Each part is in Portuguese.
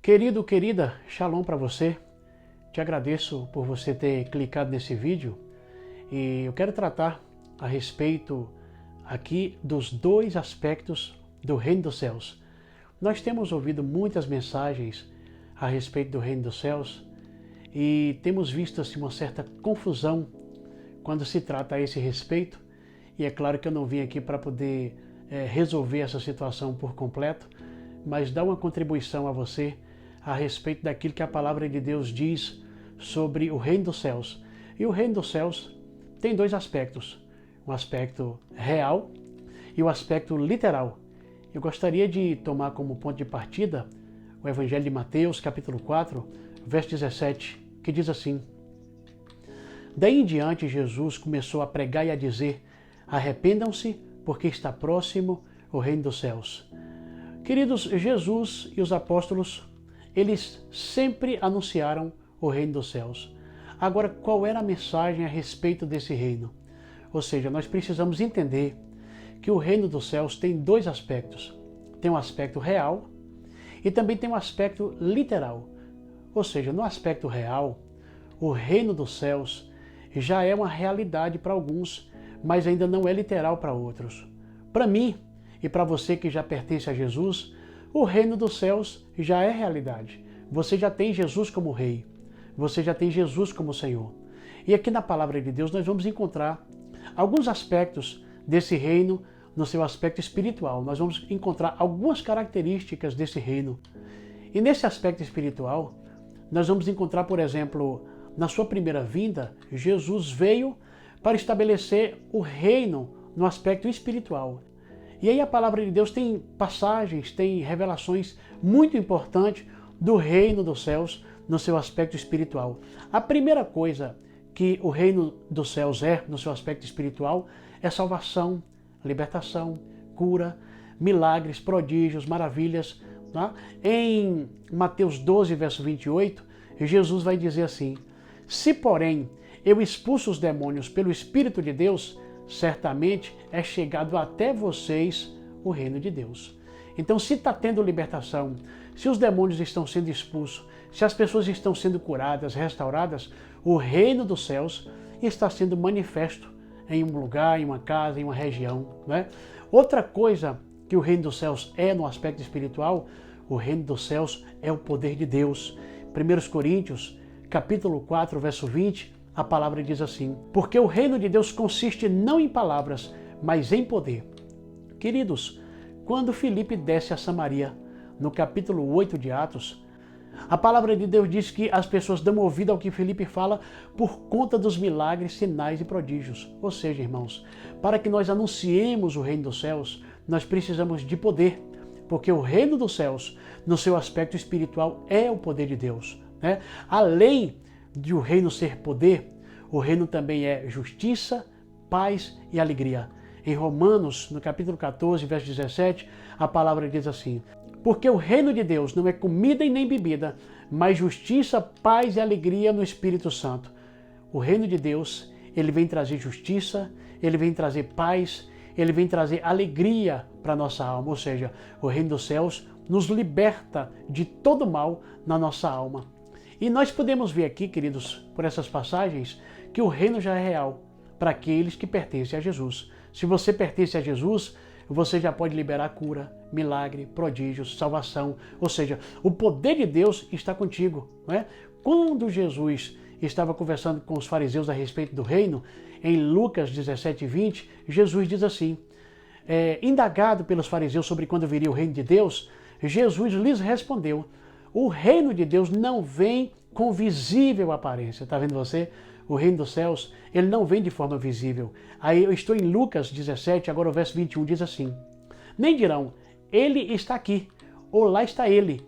Querido, querida, shalom para você. Te agradeço por você ter clicado nesse vídeo e eu quero tratar a respeito aqui dos dois aspectos do reino dos céus. Nós temos ouvido muitas mensagens a respeito do reino dos céus e temos visto assim, uma certa confusão quando se trata a esse respeito. E é claro que eu não vim aqui para poder resolver essa situação por completo, mas dar uma contribuição a você a respeito daquilo que a palavra de Deus diz sobre o reino dos céus. E o reino dos céus tem dois aspectos, um aspecto real e o aspecto literal. Eu gostaria de tomar como ponto de partida o Evangelho de Mateus, capítulo 4, verso 17, que diz assim: Daí em diante Jesus começou a pregar e a dizer: arrependam-se, porque está próximo o reino dos céus. Queridos, Jesus e os apóstolos, eles sempre anunciaram o reino dos céus. Agora, qual era a mensagem a respeito desse reino? Ou seja, nós precisamos entender que o reino dos céus tem dois aspectos. Tem um aspecto real e também tem um aspecto literal. Ou seja, no aspecto real, o reino dos céus já é uma realidade para alguns, mas ainda não é literal para outros. Para mim e para você que já pertence a Jesus, o reino dos céus já é realidade. Você já tem Jesus como Rei. Você já tem Jesus como Senhor. E aqui na palavra de Deus nós vamos encontrar alguns aspectos desse reino no seu aspecto espiritual. Nós vamos encontrar algumas características desse reino. E nesse aspecto espiritual, nós vamos encontrar, por exemplo, na sua primeira vinda, Jesus veio para estabelecer o reino no aspecto espiritual. E aí a palavra de Deus tem passagens, tem revelações muito importantes do reino dos céus no seu aspecto espiritual. A primeira coisa que o reino dos céus é no seu aspecto espiritual é salvação, libertação, cura, milagres, prodígios, maravilhas. Tá? Em Mateus 12, verso 28, Jesus vai dizer assim: se porém eu expulso os demônios pelo Espírito de Deus, certamente é chegado até vocês o reino de Deus. Então, se está tendo libertação, se os demônios estão sendo expulsos, se as pessoas estão sendo curadas, restauradas, o reino dos céus está sendo manifesto em um lugar, em uma casa, em uma região. Né? Outra coisa que o reino dos céus é no aspecto espiritual, o reino dos céus é o poder de Deus. 1 Coríntios, capítulo 4, verso 20, a palavra diz assim: porque o reino de Deus consiste não em palavras, mas em poder. Queridos, quando Filipe desce a Samaria, no capítulo 8 de Atos, a palavra de Deus diz que as pessoas dão ouvido ao que Filipe fala por conta dos milagres, sinais e prodígios. Ou seja, irmãos, para que nós anunciemos o reino dos céus, nós precisamos de poder, porque o reino dos céus, no seu aspecto espiritual, é o poder de Deus. Né? Além de o reino ser poder, o reino também é justiça, paz e alegria. Em Romanos, no capítulo 14, verso 17, a palavra diz assim: porque o reino de Deus não é comida e nem bebida, mas justiça, paz e alegria no Espírito Santo. O reino de Deus, ele vem trazer justiça, ele vem trazer paz, ele vem trazer alegria para a nossa alma. Ou seja, o reino dos céus nos liberta de todo mal na nossa alma. E nós podemos ver aqui, queridos, por essas passagens, que o reino já é real para aqueles que pertencem a Jesus. Se você pertence a Jesus, você já pode liberar cura, milagre, prodígios, salvação. Ou seja, o poder de Deus está contigo. Não é? Quando Jesus estava conversando com os fariseus a respeito do reino, em Lucas 17, 20, Jesus diz assim: indagado pelos fariseus sobre quando viria o reino de Deus, Jesus lhes respondeu: o reino de Deus não vem com visível aparência. Está vendo você? O reino dos céus, ele não vem de forma visível. Aí eu estou em Lucas 17, agora o verso 21 diz assim: nem dirão, ele está aqui, ou lá está ele,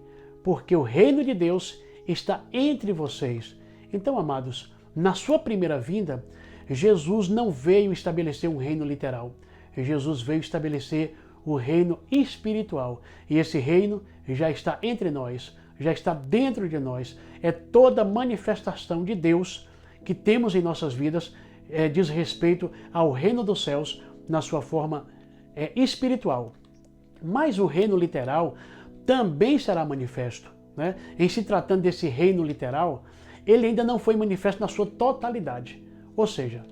porque o reino de Deus está entre vocês. Então, amados, na sua primeira vinda, Jesus não veio estabelecer um reino literal. Jesus veio estabelecer o reino espiritual. E esse reino já está entre nós, já está dentro de nós. É toda manifestação de Deus que temos em nossas vidas, diz respeito ao reino dos céus na sua forma espiritual. Mas o reino literal também será manifesto. né, em se tratando desse reino literal, ele ainda não foi manifesto na sua totalidade. Ou seja,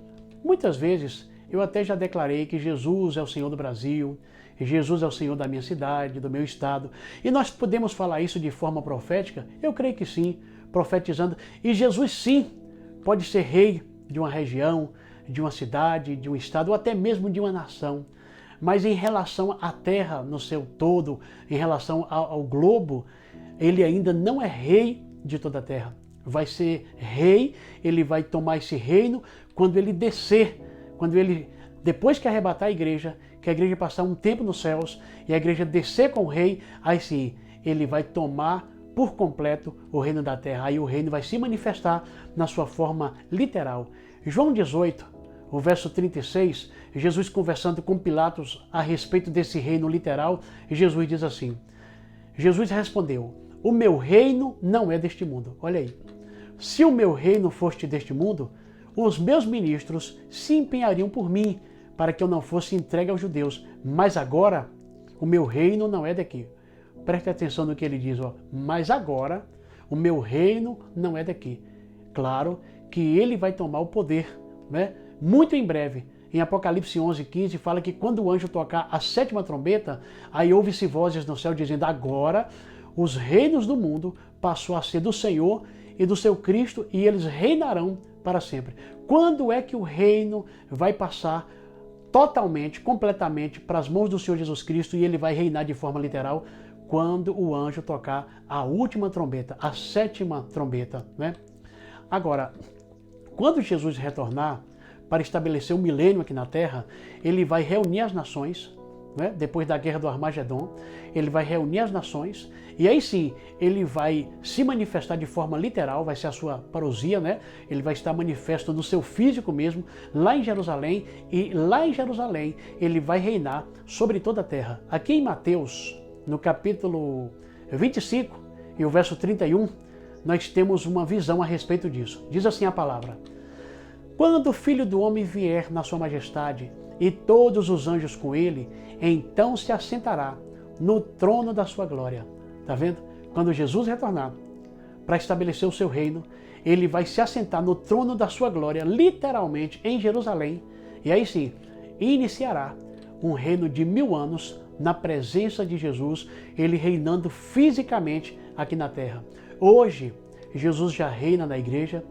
muitas vezes eu até já declarei que Jesus é o Senhor do Brasil, Jesus é o Senhor da minha cidade, do meu estado, e nós podemos falar isso de forma profética? Eu creio que sim, profetizando. E Jesus sim pode ser rei de uma região, de uma cidade, de um estado, ou até mesmo de uma nação. Mas em relação à terra no seu todo, em relação ao globo, ele ainda não é rei de toda a terra. Vai ser rei, ele vai tomar esse reino quando ele descer, quando ele, depois que arrebatar a igreja, que a igreja passar um tempo nos céus e a igreja descer com o rei, aí sim, ele vai tomar por completo o reino da terra. Aí o reino vai se manifestar na sua forma literal. João 18, o verso 36, Jesus conversando com Pilatos a respeito desse reino literal, Jesus diz assim, Jesus respondeu, o meu reino não é deste mundo. Olha aí, se o meu reino fosse deste mundo, os meus ministros se empenhariam por mim, para que eu não fosse entregue aos judeus. Mas agora, o meu reino não é daqui. Preste atenção no que ele diz, ó. Mas agora, o meu reino não é daqui. Claro que ele vai tomar o poder, né? Muito em breve. Em Apocalipse 11:15 fala que quando o anjo tocar a 7ª trombeta, aí ouve-se vozes no céu dizendo, agora os reinos do mundo passou a ser do Senhor e do seu Cristo e eles reinarão para sempre. Quando é que o reino vai passar totalmente, completamente para as mãos do Senhor Jesus Cristo e ele vai reinar de forma literal? Quando o anjo tocar a última trombeta, a 7ª trombeta, né? Agora, quando Jesus retornar para estabelecer o milênio aqui na Terra, ele vai reunir as nações, né? Depois da guerra do Armagedon, ele vai reunir as nações e aí sim, ele vai se manifestar de forma literal, vai ser a sua parousia, né? Ele vai estar manifesto no seu físico mesmo, lá em Jerusalém, e lá em Jerusalém ele vai reinar sobre toda a terra. Aqui em Mateus, no capítulo 25 e o verso 31, nós temos uma visão a respeito disso. Diz assim a palavra, quando o Filho do Homem vier na sua majestade e todos os anjos com ele, então se assentará no trono da sua glória. Tá vendo? Quando Jesus retornar para estabelecer o seu reino, ele vai se assentar no trono da sua glória, literalmente em Jerusalém, e aí sim, iniciará um reino de 1000 anos na presença de Jesus, ele reinando fisicamente aqui na terra. Hoje, Jesus já reina na igreja,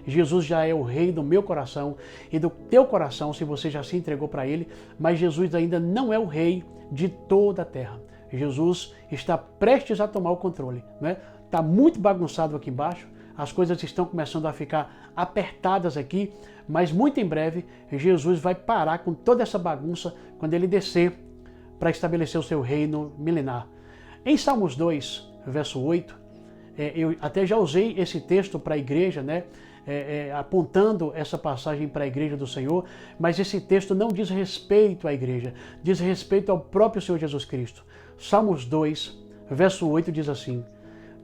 Jesus já é o rei do meu coração e do teu coração, se você já se entregou para ele, mas Jesus ainda não é o rei de toda a terra. Jesus está prestes a tomar o controle, né? Está muito bagunçado aqui embaixo, as coisas estão começando a ficar apertadas aqui, mas muito em breve Jesus vai parar com toda essa bagunça quando ele descer para estabelecer o seu reino milenar. Em Salmos 2, verso 8, eu até já usei esse texto para a igreja, né? Apontando essa passagem para a igreja do Senhor, mas esse texto não diz respeito à igreja, diz respeito ao próprio Senhor Jesus Cristo. Salmos 2, verso 8 diz assim,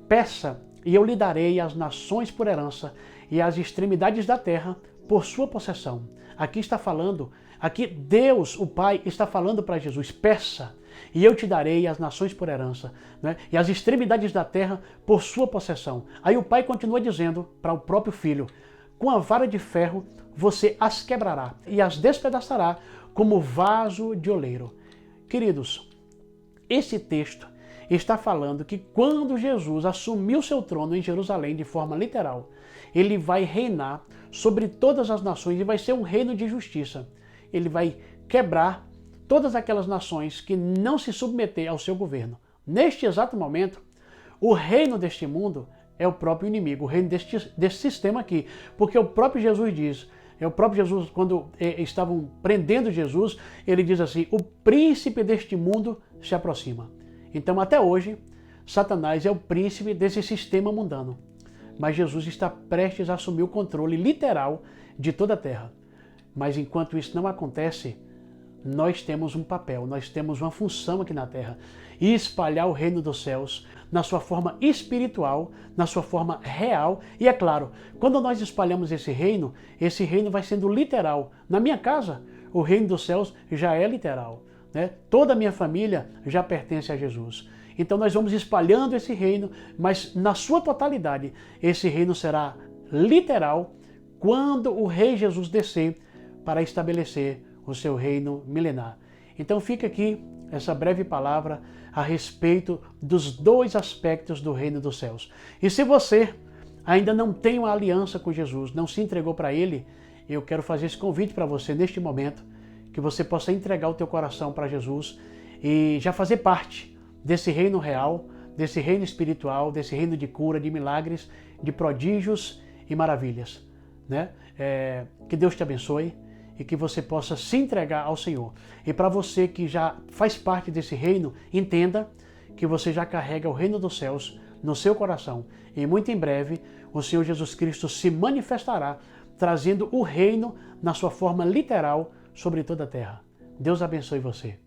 peça e eu lhe darei as nações por herança e as extremidades da terra por sua possessão. Aqui está falando, aqui Deus, o Pai, está falando para Jesus, peça e eu te darei as nações por herança, né? E as extremidades da terra por sua possessão. Aí o Pai continua dizendo para o próprio Filho, com a vara de ferro você as quebrará e as despedaçará como vaso de oleiro. Queridos, esse texto está falando que quando Jesus assumiu seu trono em Jerusalém de forma literal, ele vai reinar sobre todas as nações e vai ser um reino de justiça. Ele vai quebrar todas aquelas nações que não se submeter ao seu governo. Neste exato momento, o reino deste mundo é o próprio inimigo, o reino deste sistema aqui. Porque o próprio Jesus diz, quando estavam prendendo Jesus, ele diz assim, o príncipe deste mundo se aproxima. Então até hoje, Satanás é o príncipe desse sistema mundano. Mas Jesus está prestes a assumir o controle literal de toda a terra. Mas enquanto isso não acontece, nós temos um papel, nós temos uma função aqui na terra. E espalhar o reino dos céus na sua forma espiritual, na sua forma real. E é claro, quando nós espalhamos esse reino vai sendo literal. Na minha casa, o reino dos céus já é literal, né? Toda a minha família já pertence a Jesus. Então nós vamos espalhando esse reino, mas na sua totalidade, esse reino será literal quando o Rei Jesus descer para estabelecer o seu reino milenar. Então fica aqui essa breve palavra a respeito dos dois aspectos do reino dos céus. E se você ainda não tem uma aliança com Jesus, não se entregou para Ele, eu quero fazer esse convite para você neste momento, que você possa entregar o teu coração para Jesus e já fazer parte desse reino real, desse reino espiritual, desse reino de cura, de milagres, de prodígios e maravilhas, né? Que Deus te abençoe e que você possa se entregar ao Senhor. E para você que já faz parte desse reino, entenda que você já carrega o reino dos céus no seu coração. E muito em breve, o Senhor Jesus Cristo se manifestará, trazendo o reino na sua forma literal sobre toda a terra. Deus abençoe você.